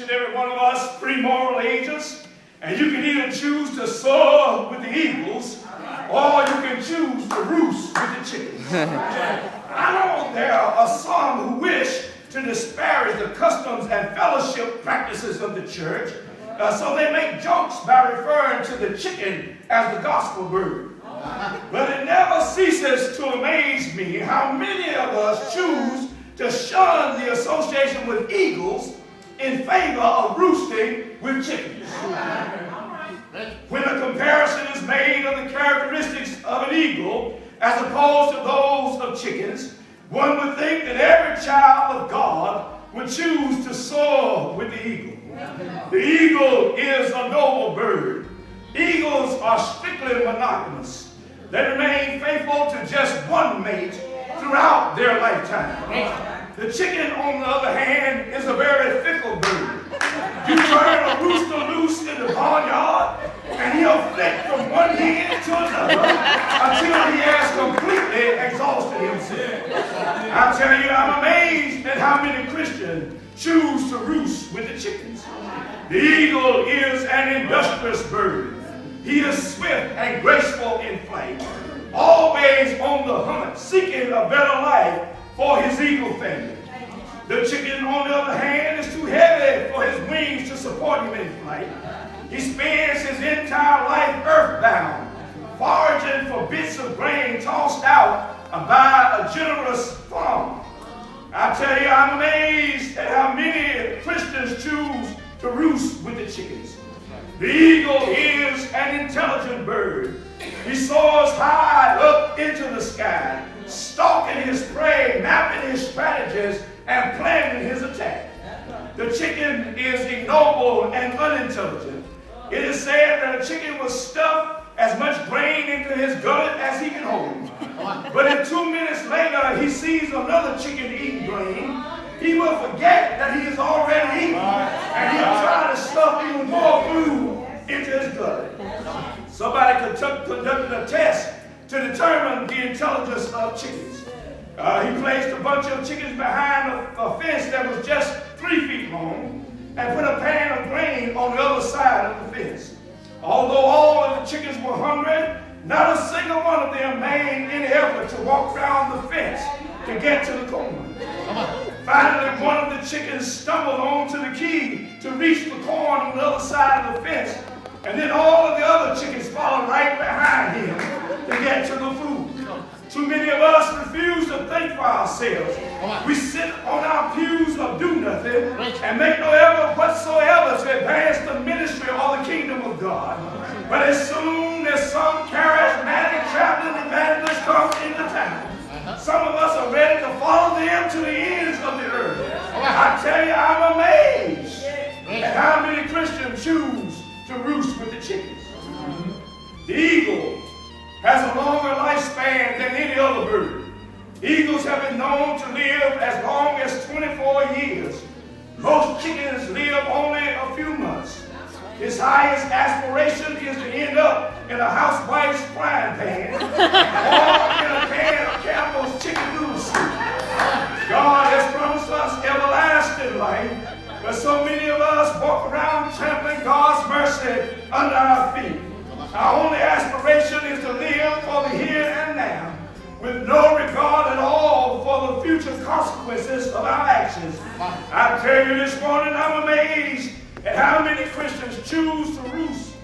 and every one of us pre-moral ages, and you can either choose to soar with the eagles, or you can choose to roost with the chickens. I know there are some who wish to disparage the customs and fellowship practices of the church, so they make jokes by referring to the chicken as the gospel bird. But it never ceases to amaze me how many of us choose to shun the association with eagles in favor of roosting with chickens. When a comparison is made of the characteristics of an eagle as opposed to those of chickens, one would think that every child of God would choose to soar with the eagle. The eagle is a noble bird. Eagles are strictly monogamous. They remain faithful to just one mate throughout their lifetime. The chicken, on the other hand, is a very fickle bird. You turn a rooster loose in the barnyard, and he'll flick from one hen to another until he has completely exhausted himself. I tell you, I'm amazed at how many Christians choose to roost with the chickens. The eagle is an industrious bird. He is swift and graceful in flight, always on the hunt, seeking a better life for his eagle family. The chicken, on the other hand, is too heavy for his wings to support him in flight. He spends his entire life earthbound, foraging for bits of grain tossed out by a generous farmer. I tell you, I'm amazed at how many Christians choose to roost with the chickens. The eagle is an intelligent bird. He soars high up into the sky, stalking his prey, mapping his strategies, and planning his attack. The chicken is ignoble and unintelligent. It is said that a chicken will stuff as much grain into his gullet as he can hold. But if 2 minutes later he sees another chicken eating grain, he will forget that he has already eaten, and he'll try to stuff even more food into his gullet. Somebody conducted a test to determine the intelligence of chickens. He placed a bunch of chickens behind a fence that was just 3 feet long and put a pan of grain on the other side of the fence. Although all of the chickens were hungry, not a single one of them made any effort to walk around the fence to get to the corn. Finally, one of the chickens stumbled onto the key to reach the corn on the other side of the fence, and then all of the other chickens followed right behind him to get to the food. Too many of us refuse to think for ourselves. We sit on our pews or do nothing and make no effort whatsoever to advance the ministry or the kingdom of God. But as soon as some charismatic traveling evangelist comes into town, some of us are ready to follow them to the ends of the earth. I tell you, I'm amazed at how many Christians choose to roost with the chickens. The eagle has a longer lifespan than any other bird. Eagles have been known to live as long as 24 years. Most chickens live only a few months. His highest aspiration is to end up in a housewife's frying pan or in a can of Campbell's chicken noodle soup. God has promised us everlasting life, but so many of us walk around trampling God's mercy under our feet. Our only aspiration is to live for the here and now, with no regard at all for the future consequences of our actions. I tell you this morning, I'm amazed at how many Christians choose to roost